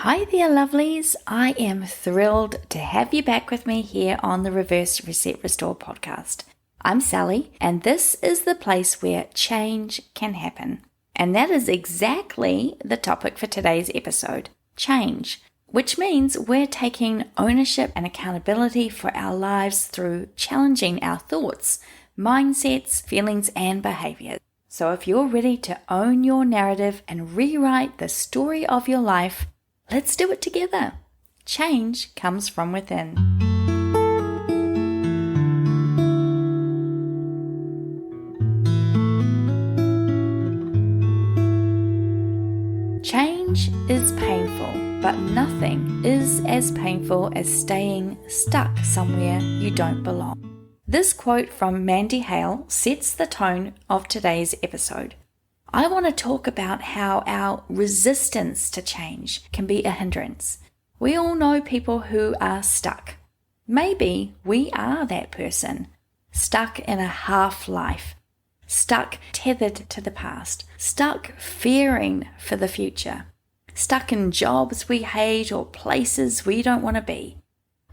Hi there, lovelies. I am thrilled to have you back with me here on the Reverse Reset Restore podcast. I'm Sally, and this is the place where change can happen. And that is exactly the topic for today's episode, change, which means we're taking ownership and accountability for our lives through challenging our thoughts, mindsets, feelings, and behaviors. So if you're ready to own your narrative and rewrite the story of your life, let's do it together. Change comes from within. Change is painful, but nothing is as painful as staying stuck somewhere you don't belong. This quote from Mandy Hale sets the tone of today's episode. I want to talk about how our resistance to change can be a hindrance. We all know people who are stuck. Maybe we are that person, stuck in a half-life, stuck tethered to the past, stuck fearing for the future, stuck in jobs we hate or places we don't want to be.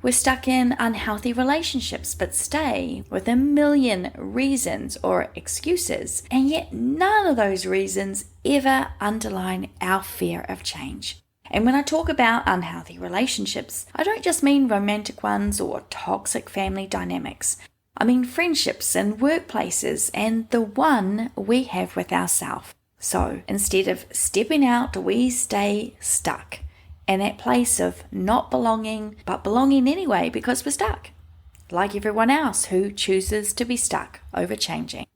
We're stuck in unhealthy relationships but stay with a million reasons or excuses, and yet none of those reasons ever underline our fear of change. And when I talk about unhealthy relationships, I don't just mean romantic ones or toxic family dynamics. I mean friendships and workplaces and the one we have with ourselves. So instead of stepping out, we stay stuck. In that place of not belonging, but belonging anyway because we're stuck. Like everyone else who chooses to be stuck over changing.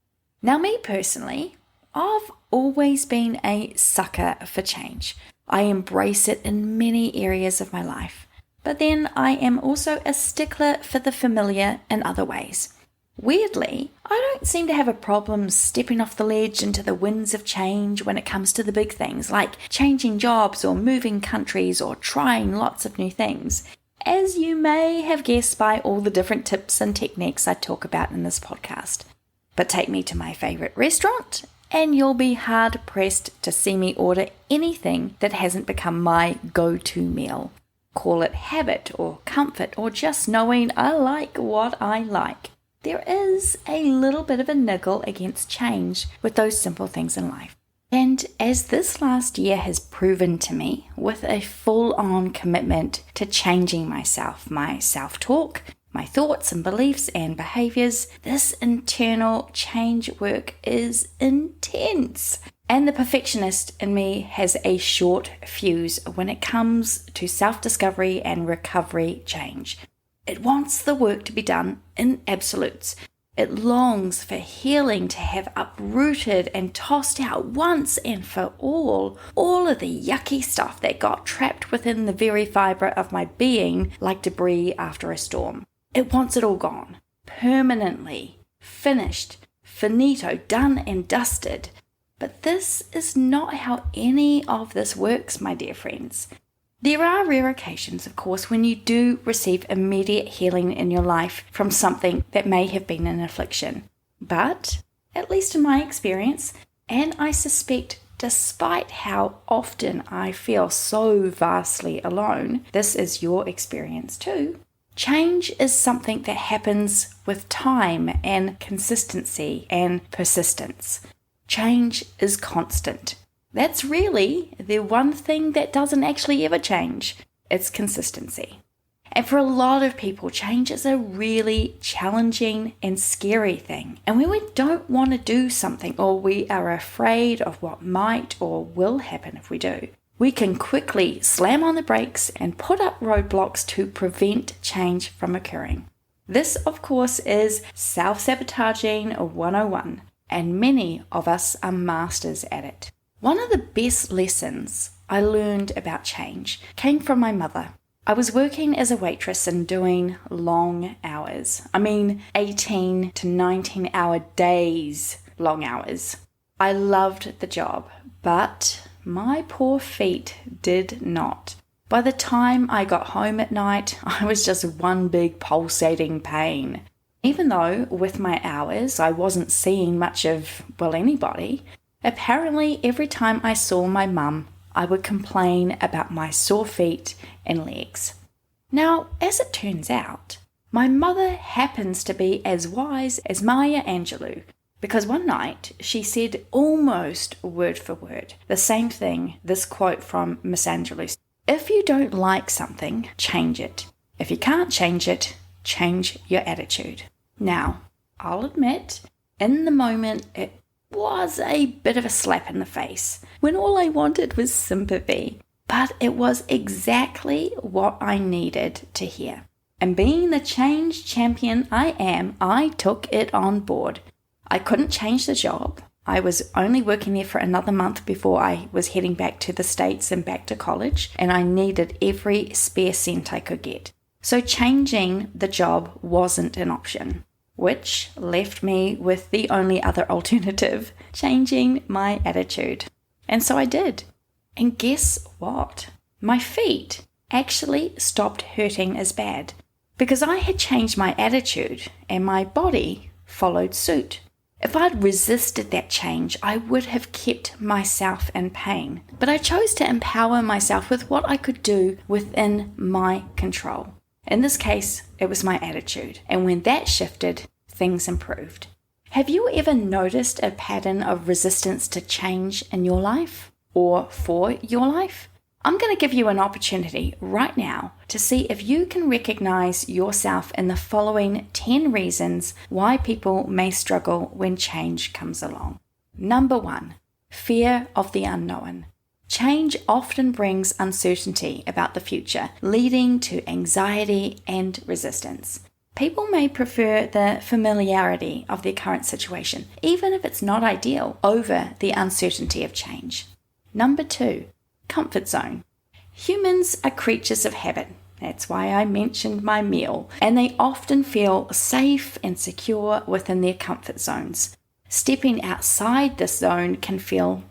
Now me personally, I've always been a sucker for change. I embrace it in many areas of my life. But then I am also a stickler for the familiar in other ways. Weirdly, I don't seem to have a problem stepping off the ledge into the winds of change when it comes to the big things like changing jobs or moving countries or trying lots of new things, as you may have guessed by all the different tips and techniques I talk about in this podcast. But take me to my favorite restaurant and you'll be hard pressed to see me order anything that hasn't become my go-to meal. Call it habit or comfort or just knowing I like what I like. There is a little bit of a niggle against change with those simple things in life. And as this last year has proven to me, with a full-on commitment to changing myself, my self-talk, my thoughts and beliefs and behaviors, this internal change work is intense. And the perfectionist in me has a short fuse when it comes to self-discovery and recovery change. It wants the work to be done in absolutes. It longs for healing to have uprooted and tossed out once and for all of the yucky stuff that got trapped within the very fibre of my being like debris after a storm. It wants it all gone, permanently, finished, finito, done and dusted. But this is not how any of this works, my dear friends. There are rare occasions, of course, when you do receive immediate healing in your life from something that may have been an affliction. But, at least in my experience, and I suspect despite how often I feel so vastly alone, this is your experience too, change is something that happens with time and consistency and persistence. Change is constant. That's really the one thing that doesn't actually ever change. It's consistency. And for a lot of people, change is a really challenging and scary thing. And when we don't want to do something or we are afraid of what might or will happen if we do, we can quickly slam on the brakes and put up roadblocks to prevent change from occurring. This, of course, is self-sabotaging 101, and many of us are masters at it. One of the best lessons I learned about change came from my mother. I was working as a waitress and doing long hours. 18 to 19 hour days, long hours. I loved the job, but my poor feet did not. By the time I got home at night, I was just one big pulsating pain. Even though with my hours I wasn't seeing much of, anybody, apparently every time I saw my mum, I would complain about my sore feet and legs. Now, as it turns out, my mother happens to be as wise as Maya Angelou, because one night she said almost word for word the same thing, this quote from Miss Angelou. If you don't like something, change it. If you can't change it, change your attitude. Now, I'll admit, in the moment it was a bit of a slap in the face when all I wanted was sympathy, but it was exactly what I needed to hear. And being the change champion I am, I took it on board. I couldn't change the job. I was only working there for another month before I was heading back to the States and back to college, and I needed every spare cent I could get. So changing the job wasn't an option, which left me with the only other alternative, changing my attitude. And so I did. And guess what? My feet actually stopped hurting as bad because I had changed my attitude and my body followed suit. If I'd resisted that change, I would have kept myself in pain. But I chose to empower myself with what I could do within my control. In this case, it was my attitude. And when that shifted, things improved. Have you ever noticed a pattern of resistance to change in your life or for your life? I'm going to give you an opportunity right now to see if you can recognize yourself in the following 10 reasons why people may struggle when change comes along. Number 1, fear of the unknown. Change often brings uncertainty about the future, leading to anxiety and resistance. People may prefer the familiarity of their current situation, even if it's not ideal, over the uncertainty of change. Number 2, comfort zone. Humans are creatures of habit. That's why I mentioned my meal. And they often feel safe and secure within their comfort zones. Stepping outside this zone can feel,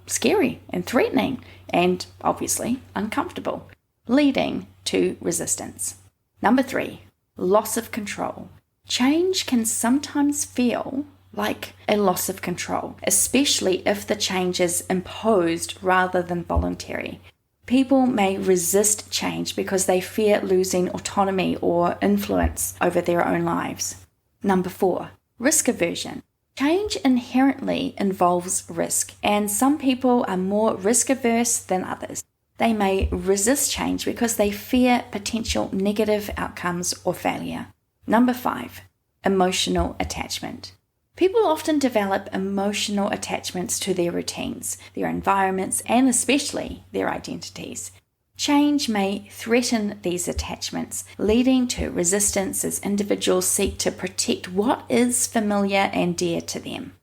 scary and threatening and obviously uncomfortable, leading to resistance. Number 3, loss of control. Change can sometimes feel like a loss of control, especially if the change is imposed rather than voluntary. People may resist change because they fear losing autonomy or influence over their own lives. Number 4, risk aversion. Change inherently involves risk, and some people are more risk averse than others. They may resist change because they fear potential negative outcomes or failure. Number 5, emotional attachment. People often develop emotional attachments to their routines, their environments, and especially their identities. Change may threaten these attachments, leading to resistance as individuals seek to protect what is familiar and dear to them.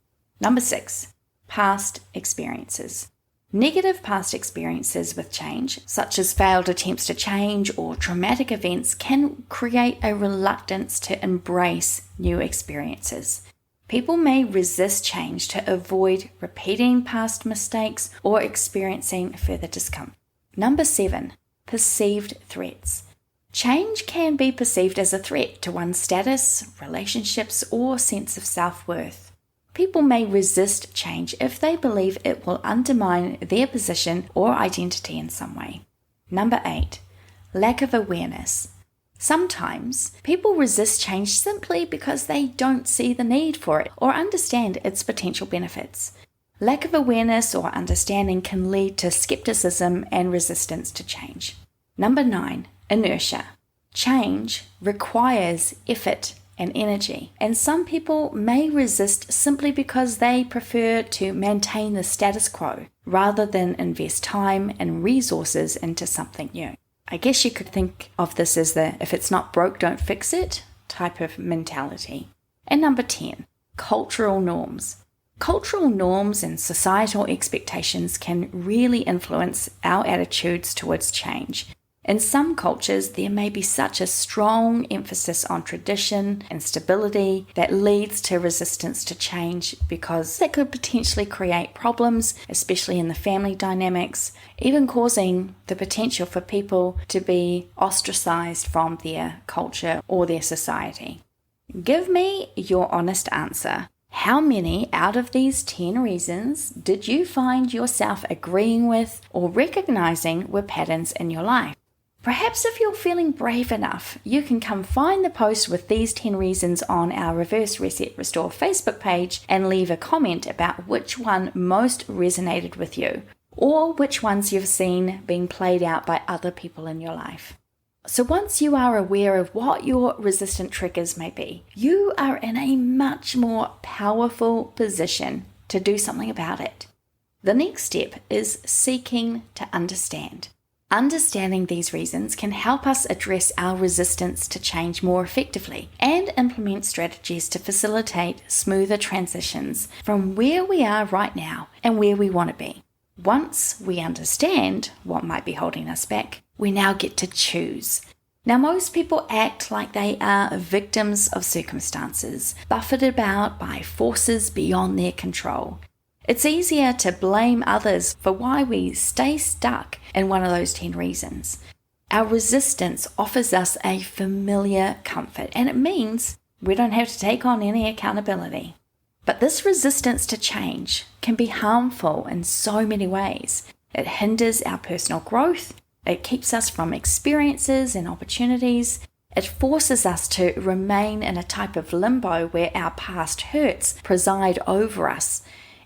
Number 6, past experiences. Negative past experiences with change, such as failed attempts to change or traumatic events, can create a reluctance to embrace new experiences. People may resist change to avoid repeating past mistakes or experiencing further discomfort. Number 7, perceived threats. Change can be perceived as a threat to one's status, relationships, or sense of self-worth. People may resist change if they believe it will undermine their position or identity in some way. Number 8, lack of awareness. Sometimes people resist change simply because they don't see the need for it or understand its potential benefits. Lack of awareness or understanding can lead to skepticism and resistance to change. Number 9, inertia. Change requires effort and energy, and some people may resist simply because they prefer to maintain the status quo rather than invest time and resources into something new. I guess you could think of this as the if it's not broke, don't fix it type of mentality. And number 10, cultural norms. Cultural norms and societal expectations can really influence our attitudes towards change. In some cultures, there may be such a strong emphasis on tradition and stability that leads to resistance to change because that could potentially create problems, especially in the family dynamics, even causing the potential for people to be ostracized from their culture or their society. Give me your honest answer. How many out of these 10 reasons did you find yourself agreeing with or recognizing were patterns in your life? Perhaps if you're feeling brave enough, you can come find the post with these 10 reasons on our Reverse Reset Restore Facebook page and leave a comment about which one most resonated with you, or which ones you've seen being played out by other people in your life. So once you are aware of what your resistant triggers may be, you are in a much more powerful position to do something about it. The next step is seeking to understand. Understanding these reasons can help us address our resistance to change more effectively and implement strategies to facilitate smoother transitions from where we are right now and where we want to be. Once we understand what might be holding us back, we now get to choose. Now, most people act like they are victims of circumstances, buffeted about by forces beyond their control. It's easier to blame others for why we stay stuck in one of those 10 reasons. Our resistance offers us a familiar comfort, and it means we don't have to take on any accountability. But this resistance to change can be harmful in so many ways. It hinders our personal growth, it keeps us from experiences and opportunities, it forces us to remain in a type of limbo where our past hurts preside over us,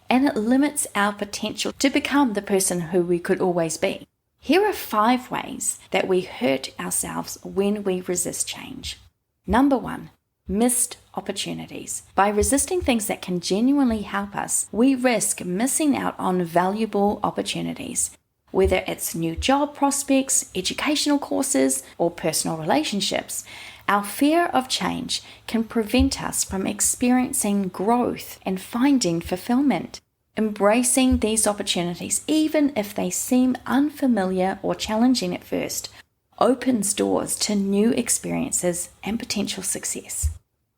and it limits our potential to become the person who we could always be. Here are 5 ways that we hurt ourselves when we resist change. Number 1, missed opportunities. By resisting things that can genuinely help us, we risk missing out on valuable opportunities. Whether it's new job prospects, educational courses, or personal relationships, our fear of change can prevent us from experiencing growth and finding fulfillment. Embracing these opportunities, even if they seem unfamiliar or challenging at first, opens doors to new experiences and potential success.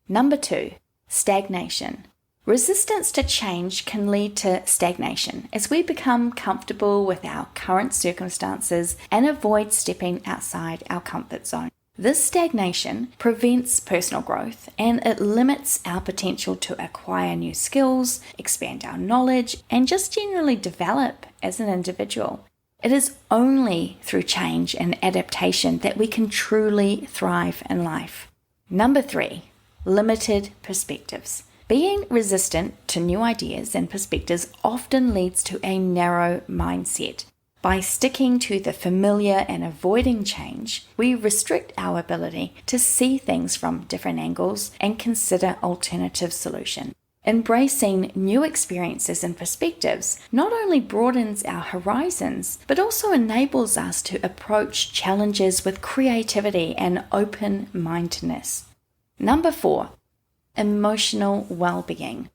Number 2, stagnation. Resistance to change can lead to stagnation as we become comfortable with our current circumstances and avoid stepping outside our comfort zone. This stagnation prevents personal growth and it limits our potential to acquire new skills, expand our knowledge, and just generally develop as an individual. It is only through change and adaptation that we can truly thrive in life. Number 3, limited perspectives. Being resistant to new ideas and perspectives often leads to a narrow mindset. By sticking to the familiar and avoiding change, we restrict our ability to see things from different angles and consider alternative solutions. Embracing new experiences and perspectives not only broadens our horizons, but also enables us to approach challenges with creativity and open-mindedness. Number 4, emotional well-being.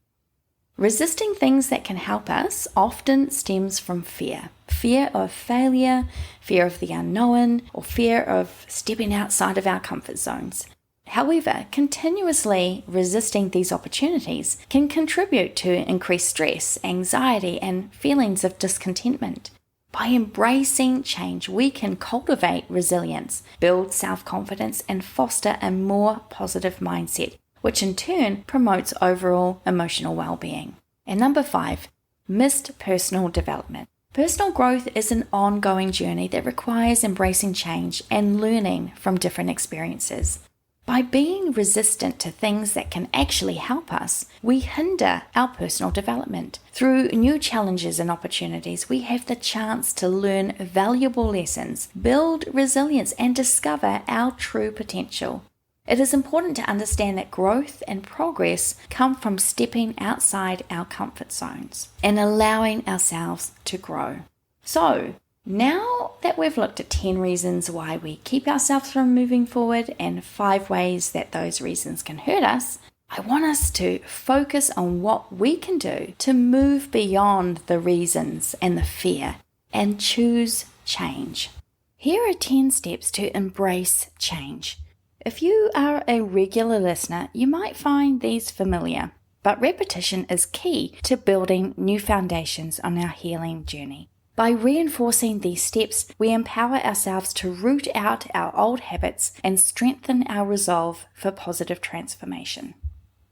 Resisting things that can help us often stems from fear. Fear of failure, fear of the unknown, or fear of stepping outside of our comfort zones. However, continuously resisting these opportunities can contribute to increased stress, anxiety, and feelings of discontentment. By embracing change, we can cultivate resilience, build self-confidence, and foster a more positive mindset, which in turn promotes overall emotional well-being. And number 5, missed personal development. Personal growth is an ongoing journey that requires embracing change and learning from different experiences. By being resistant to things that can actually help us, we hinder our personal development. Through new challenges and opportunities, we have the chance to learn valuable lessons, build resilience, and discover our true potential. It is important to understand that growth and progress come from stepping outside our comfort zones and allowing ourselves to grow. So, now that we've looked at 10 reasons why we keep ourselves from moving forward and 5 ways that those reasons can hurt us, I want us to focus on what we can do to move beyond the reasons and the fear and choose change. Here are 10 steps to embrace change. If you are a regular listener, you might find these familiar, but repetition is key to building new foundations on our healing journey. By reinforcing these steps, we empower ourselves to root out our old habits and strengthen our resolve for positive transformation.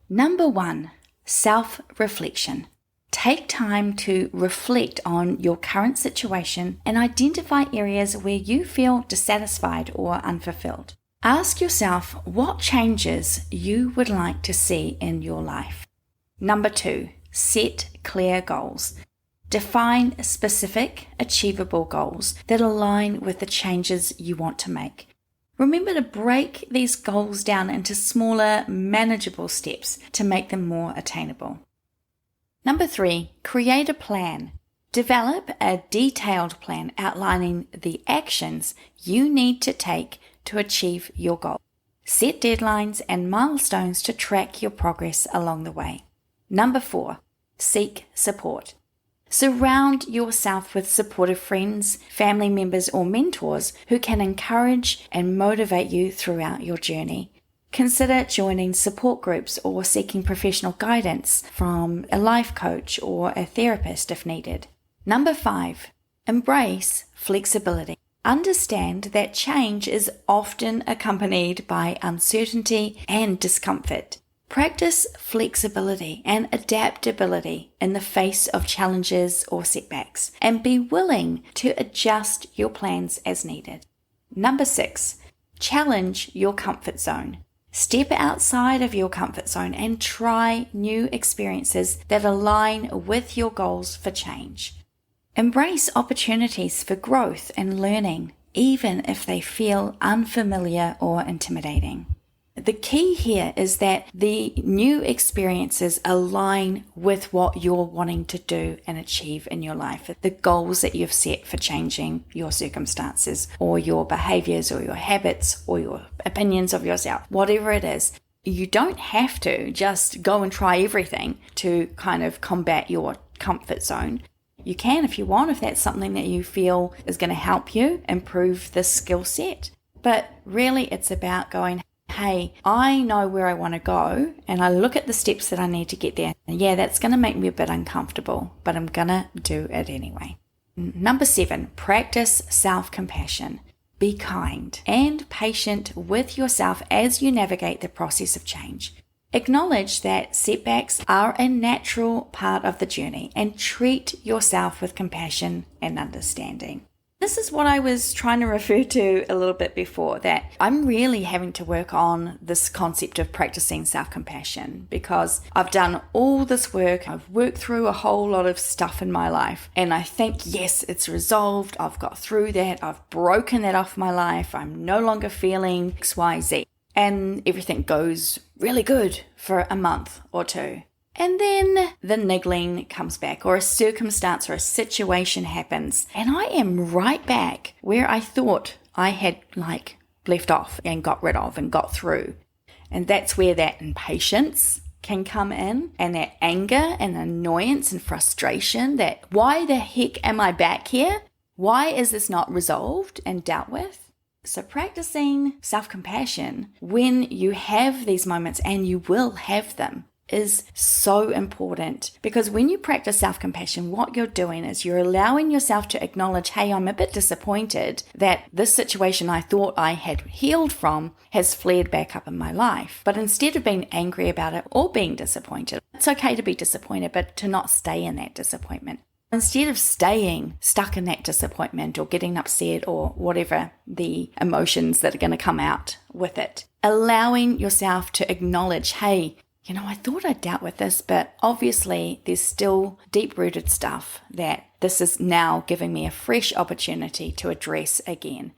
Number 1, self-reflection. Take time to reflect on your current situation and identify areas where you feel dissatisfied or unfulfilled. Ask yourself what changes you would like to see in your life. Number 2, set clear goals. Define specific, achievable goals that align with the changes you want to make. Remember to break these goals down into smaller, manageable steps to make them more attainable. Number 3, create a plan. Develop a detailed plan outlining the actions you need to take to achieve your goal. Set deadlines and milestones to track your progress along the way. Number 4, seek support. Surround yourself with supportive friends, family members, or mentors who can encourage and motivate you throughout your journey. Consider joining support groups or seeking professional guidance from a life coach or a therapist if needed. Number 5, embrace flexibility. Understand that change is often accompanied by uncertainty and discomfort. Practice flexibility and adaptability in the face of challenges or setbacks, and be willing to adjust your plans as needed. Number 6, challenge your comfort zone. Step outside of your comfort zone and try new experiences that align with your goals for change. Embrace opportunities for growth and learning, even if they feel unfamiliar or intimidating. The key here is that the new experiences align with what you're wanting to do and achieve in your life, the goals that you've set for changing your circumstances or your behaviors or your habits or your opinions of yourself, whatever it is. You don't have to just go and try everything to kind of combat your comfort zone. You can if you want, if that's something that you feel is going to help you improve this skill set. But really it's about going, hey, I know where I want to go and I look at the steps that I need to get there. And yeah, that's going to make me a bit uncomfortable, but I'm going to do it anyway. Number 7, practice self-compassion. Be kind and patient with yourself as you navigate the process of change. Acknowledge that setbacks are a natural part of the journey and treat yourself with compassion and understanding. This is what I was trying to refer to a little bit before, that I'm really having to work on this concept of practicing self-compassion because I've done all this work. I've worked through a whole lot of stuff in my life and I think, yes, it's resolved. I've got through that. I've broken that off my life. I'm no longer feeling XYZ and everything goes really good for a month or two. And then the niggling comes back, or a circumstance or a situation happens, and I am right back where I thought I had left off and got rid of and got through. And that's where that impatience can come in, and that anger and annoyance and frustration that why the heck am I back here? Why is this not resolved and dealt with? So practicing self-compassion when you have these moments, and you will have them, is so important, because when you practice self-compassion, what you're doing is you're allowing yourself to acknowledge, hey, I'm a bit disappointed that this situation I thought I had healed from has flared back up in my life. But instead of being angry about it or being disappointed, it's okay to be disappointed, but to not stay in that disappointment. Instead of staying stuck in that disappointment or getting upset or whatever the emotions that are going to come out with it, allowing yourself to acknowledge, hey, I thought I dealt with this, but obviously there's still deep-rooted stuff that this is now giving me a fresh opportunity to address again.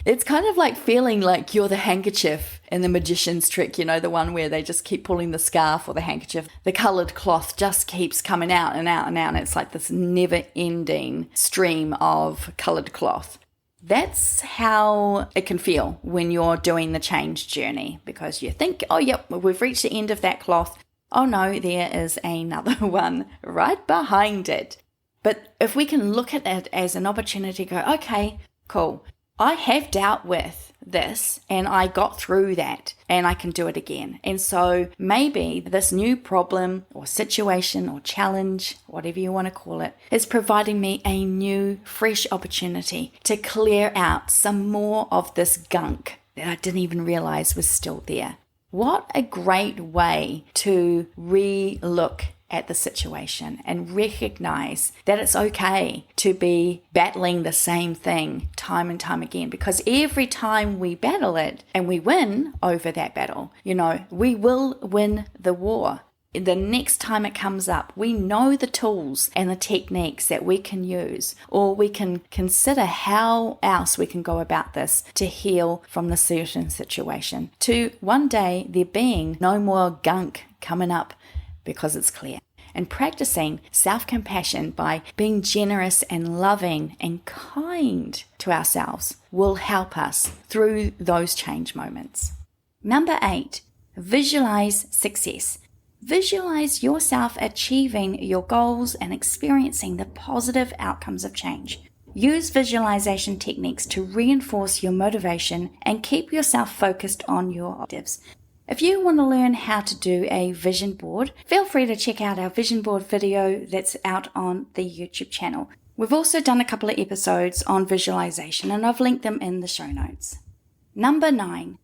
It's kind of like feeling like you're the handkerchief in the magician's trick, the one where they just keep pulling the scarf or the handkerchief. The coloured cloth just keeps coming out and out and out, and it's like this never-ending stream of coloured cloth. That's how it can feel when you're doing the change journey, because you think, oh, yep, we've reached the end of that cloth. Oh no, there is another one right behind it. But if we can look at it as an opportunity to go, okay, cool, I have dealt with this and I got through that and I can do it again. And so maybe this new problem or situation or challenge, whatever you want to call it, is providing me a new, fresh opportunity to clear out some more of this gunk that I didn't even realize was still there. What a great way to re-look at the situation and recognize that it's okay to be battling the same thing time and time again, because every time we battle it and we win over that battle, we will win the war. The next time it comes up, we know the tools and the techniques that we can use, or we can consider how else we can go about this to heal from the certain situation, to one day there being no more gunk coming up because it's clear. And practicing self-compassion by being generous and loving and kind to ourselves will help us through those change moments. Number 8, visualize success. Visualize yourself achieving your goals and experiencing the positive outcomes of change. Use visualization techniques to reinforce your motivation and keep yourself focused on your objectives. If you want to learn how to do a vision board, feel free to check out our vision board video that's out on the YouTube channel. We've also done a couple of episodes on visualization, and I've linked them in the show notes. Number 9,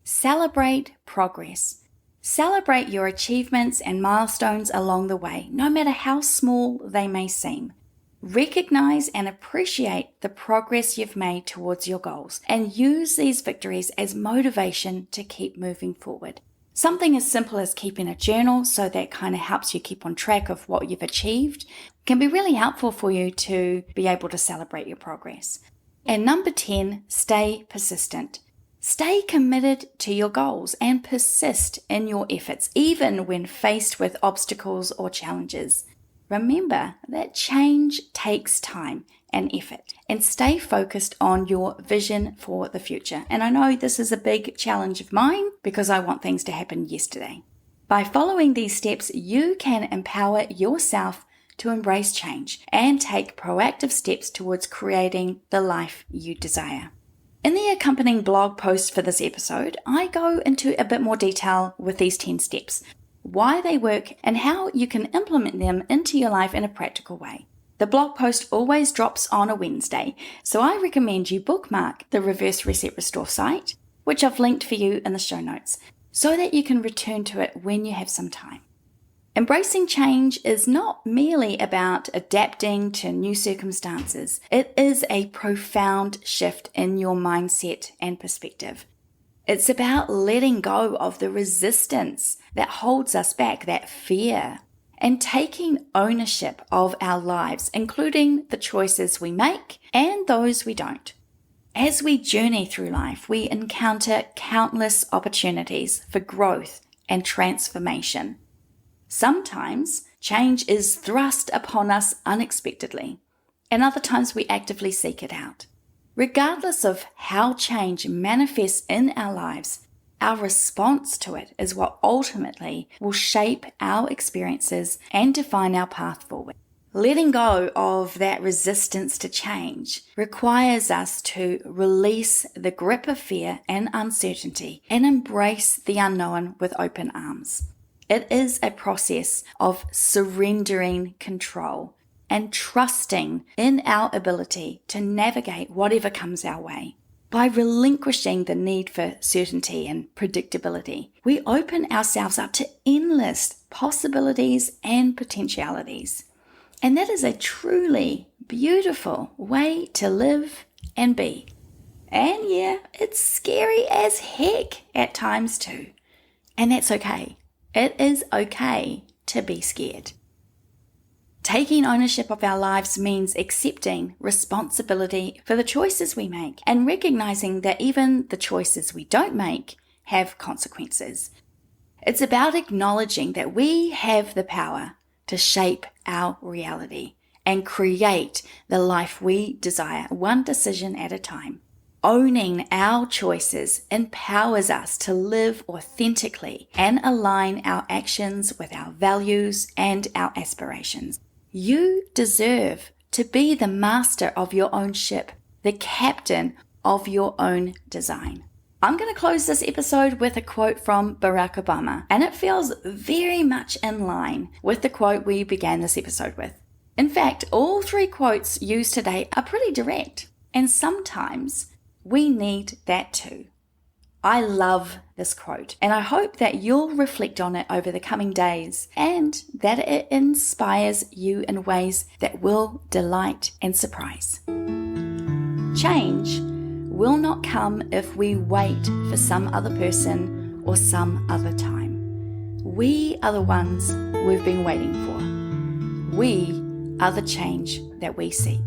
celebrate progress. Celebrate your achievements and milestones along the way, no matter how small they may seem. Recognize and appreciate the progress you've made towards your goals, and use these victories as motivation to keep moving forward. Something as simple as keeping a journal, so that kind of helps you keep on track of what you've achieved, can be really helpful for you to be able to celebrate your progress. And number 10, stay persistent. Stay committed to your goals and persist in your efforts, even when faced with obstacles or challenges. Remember that change takes time and effort, and stay focused on your vision for the future. And I know this is a big challenge of mine because I want things to happen yesterday. By following these steps, you can empower yourself to embrace change and take proactive steps towards creating the life you desire. In the accompanying blog post for this episode, I go into a bit more detail with these 10 steps, why they work, and how you can implement them into your life in a practical way. The blog post always drops on a Wednesday, so I recommend you bookmark the Reverse Reset Restore site, which I've linked for you in the show notes, so that you can return to it when you have some time. Embracing change is not merely about adapting to new circumstances. It is a profound shift in your mindset and perspective. It's about letting go of the resistance that holds us back, that fear, and taking ownership of our lives, including the choices we make and those we don't. As we journey through life, we encounter countless opportunities for growth and transformation. Sometimes change is thrust upon us unexpectedly, and other times we actively seek it out. Regardless of how change manifests in our lives, our response to it is what ultimately will shape our experiences and define our path forward. Letting go of that resistance to change requires us to release the grip of fear and uncertainty and embrace the unknown with open arms. It is a process of surrendering control and trusting in our ability to navigate whatever comes our way. By relinquishing the need for certainty and predictability, we open ourselves up to endless possibilities and potentialities. And that is a truly beautiful way to live and be. And yeah, it's scary as heck at times too. And that's okay. It is okay to be scared. Taking ownership of our lives means accepting responsibility for the choices we make and recognizing that even the choices we don't make have consequences. It's about acknowledging that we have the power to shape our reality and create the life we desire, one decision at a time. Owning our choices empowers us to live authentically and align our actions with our values and our aspirations. You deserve to be the master of your own ship, the captain of your own design. I'm going to close this episode with a quote from Barack Obama, and it feels very much in line with the quote we began this episode with. In fact, all 3 quotes used today are pretty direct, and sometimes we need that too. I love this quote, and I hope that you'll reflect on it over the coming days and that it inspires you in ways that will delight and surprise. Change will not come if we wait for some other person or some other time. We are the ones we've been waiting for. We are the change that we seek.